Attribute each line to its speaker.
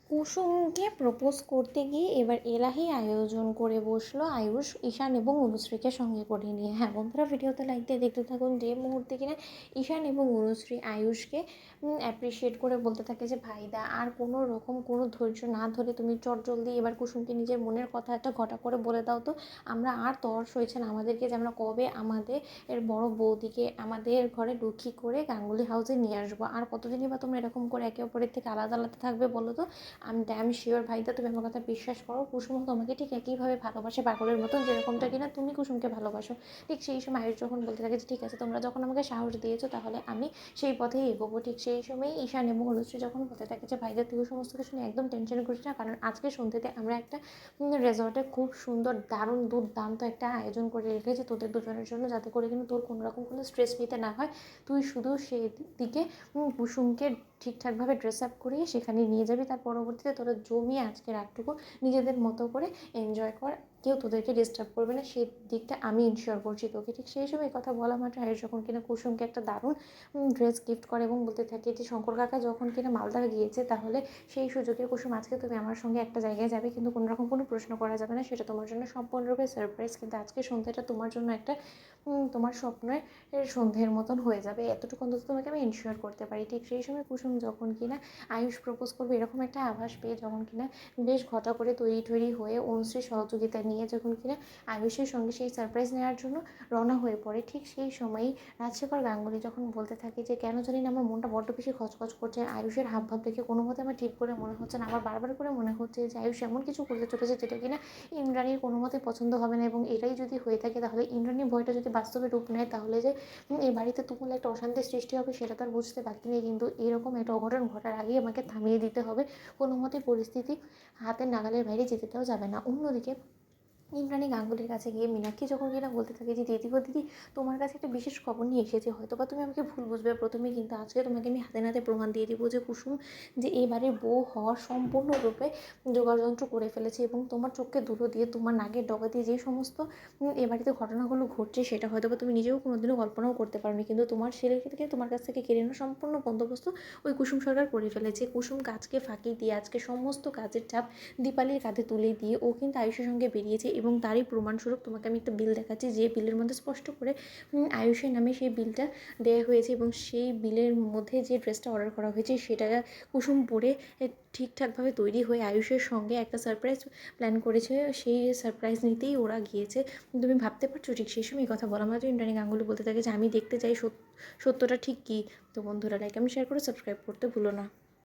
Speaker 1: কুসুমকে propose করতে গিয়ে এবার এলাহি আয়োজন করে বসলো আয়ুষ, ঈশান এবং অনুশ্রীকে সঙ্গে করে নিয়ে। হ্যাঁ বন্ধুরা, ভিডিওতে লাইক দিয়ে দেখতে থাকুন। যে মুহূর্তে কিনা ঈশান এবং অনুশ্রী আয়ুষকে অ্যাপ্রিসিয়েট করে বলতে থাকে যে ভাইদা আর কোনো রকম কোনো ধৈর্য না ধরে তুমি চটজলদি এবার কুসুমকে নিজের মনের কথা একটা ঘটা করে বলে দাও তো, আমরা আর তর্স হয়েছে না আমাদেরকে যে আমরা কবে আমাদের বড় বৌদিকে আমাদের ঘরে লক্ষ্মী করে গাঙ্গুলি হাউসে নিয়ে আসবো। আর কতদিনই বা তোমরা এরকম করে একে অপরের থেকে আলাদা আলাদা থাকবে বলো তো। আমি ড্যাম শিওর ভাইদা, তুমি আমার কথা বিশ্বাস করো, কুসুমও তোমাকে ঠিক একইভাবে ভালোবাসে পাগলের মতন, যেরকমটা কিনা তুমি কুসুমকে ভালোবাসো। ঠিক সেই সময় আয়ুষ যখন বলতে থাকে যে ঠিক আছে তোমরা যখন আমাকে সাহস দিয়েছো তাহলে আমি সেই পথেই এগোবো, ঠিক সেই সময়ই ঈশান এবং অনুশ্রী যখন বলতে থাকে যে ভাইদা তুই সমস্ত কিছু নিয়ে একদম টেনশন করিস না, কারণ আজকে সন্ধ্যেতে আমরা একটা রেজর্টে খুব সুন্দর দারুণ দুর্দান্ত একটা আয়োজন করে রেখেছি তোদের দুজনের জন্য, যাতে করে কিন্তু তোর কোনো রকম কোনো স্ট্রেস নিতে না হয়। তুই শুধু সেই দিকে কুসুমকে ঠিকঠাকভাবে ড্রেস আপ করিয়ে সেখানে নিয়ে যাবি, তার পরবর্তীতে তোরা জমিয়ে আজকে রাতটুকু নিজেদের মতো করে এনজয় কর, কেউ তোদেরকে ডিস্টার্ব করবে না, সেই দিকটা আমি ইনশিওর করছি তোকে। ঠিক সেই সময় কথা বলা মাত্র আয়ুষ যখন কিনা কুসুমকে একটা দারুণ ড্রেস গিফট করে এবং বলতে থাকে যে শঙ্কর কাকা যখন কিনা মালদা গিয়েছে তাহলে সেই সুযোগে কুসুম আজকে তুমি আমার সঙ্গে একটা জায়গায় যাবে, কিন্তু কোনো রকম কোনো প্রশ্ন করা যাবে না, সেটা তোমার জন্য সম্পূর্ণরূপে সারপ্রাইজ, কিন্তু আজকে সন্ধ্যাটা তোমার জন্য একটা তোমার স্বপ্নের সন্ধ্যের মতন হয়ে যাবে, এতটুকু অন্তত তোমাকে আমি ইনশিওর করতে পারি। ঠিক সেই সময় কুসুম যখন কিনা আয়ুষ প্রপোজ করবে এরকম একটা আভাস পেয়ে যখন কিনা বেশ ঘটা করে তৈরি হয়ে অনুশ্রীর সহযোগিতা নিয়ে যখন কিনা আয়ুষের সঙ্গে সেই সারপ্রাইজ নেওয়ার জন্য রওনা হয়ে পড়ে, ঠিক সেই সময়ই রাজশেখর গাঙ্গুলি যখন বলতে থাকে যে কেন জানি না আমার মনটা বড্ড বেশি খচখচ করছে, আয়ুষের হাবভাব দেখে কোনো মতে আমার ঠিক করে মনে হচ্ছে না, আমার বারবার করে মনে হচ্ছে যে আয়ুষ এমন কিছু করতে চলেছে যেটা কিনা ইন্দ্রাণীর কোনো মতে পছন্দ হবে না, এবং এটাই যদি হয়ে থাকে তাহলে ইন্দ্রাণীর ভয়টা যদি বাস্তবে রূপ নেয় তাহলে যে এই বাড়িতে তুমুল একটা অশান্তির সৃষ্টি হবে সেটা তার বুঝতে বাকি নেই, কিন্তু এরকম একটা অঘটন ঘটার আগেই আমাকে থামিয়ে দিতে হবে, কোনো মতে পরিস্থিতি হাতের নাগালের বাইরে যেতে দেওয়া যাবে না। অন্যদিকে ইন্দ্রাণী গাঙ্গুলির কাছে গিয়ে মীনাক্ষী যখন কিনা বলতে থাকে যে দিদি গো দিদি, তোমার কাছে একটা বিশেষ খবর নিয়ে এসেছে, হয়তো বা তুমি আমাকে ভুল বুঝবে প্রথমে, কিন্তু আজকে তোমাকে আমি হাতে নাতে প্রমাণ দিয়ে দিব যে কুসুম যে এবারে বউ হওয়ার সম্পূর্ণরূপে যোগাযন্ত্র করে ফেলেছে, এবং তোমার চোখকে ধুলো দিয়ে তোমার নাকের ডগা দিয়ে যে সমস্ত এ বাড়িতে ঘটনাগুলো ঘটছে সেটা হয়তো বা তুমি নিজেও কোনোদিনও কল্পনাও করতে পারোনি, কিন্তু তোমার ছেলেকে তোমার কাছ থেকে কেড়ে নেওয়ার সম্পূর্ণ বন্দোবস্ত ওই কুসুম সরকার করে ফেলেছে। কুসুম কাজকে ফাঁকি দিয়ে আজকে সমস্ত কাজের চাপ দীপালির কাঁধে তুলে দিয়ে ও কিন্তু আয়ুষের সঙ্গে বেরিয়েছে, এবং তারই প্রমাণস্বরূপ তোমাকে আমি একটা বিল দেখাচ্ছি যে বিলের মধ্যে স্পষ্ট করে আয়ুষের নামে সেই বিলটা দেওয়া হয়েছে, এবং সেই বিলের মধ্যে যে ড্রেসটা অর্ডার করা হয়েছে সেটা কুসুম পরে ঠিকঠাকভাবে তৈরি হয়ে আয়ুষের সঙ্গে একটা সারপ্রাইজ প্ল্যান করেছে, সেই সারপ্রাইজ নিতেই ওরা গিয়েছে। তুমি ভাবতে পারছো? ঠিক সেই সময় কথা বলা মাত্র ইন্দ্রাণী গাঙ্গুলি বলতে থাকে যে আমি দেখতে চাই সত্যটা ঠিক কী। তো বন্ধুরা লাইক আমি শেয়ার করে সাবস্ক্রাইব করতে ভুলো না।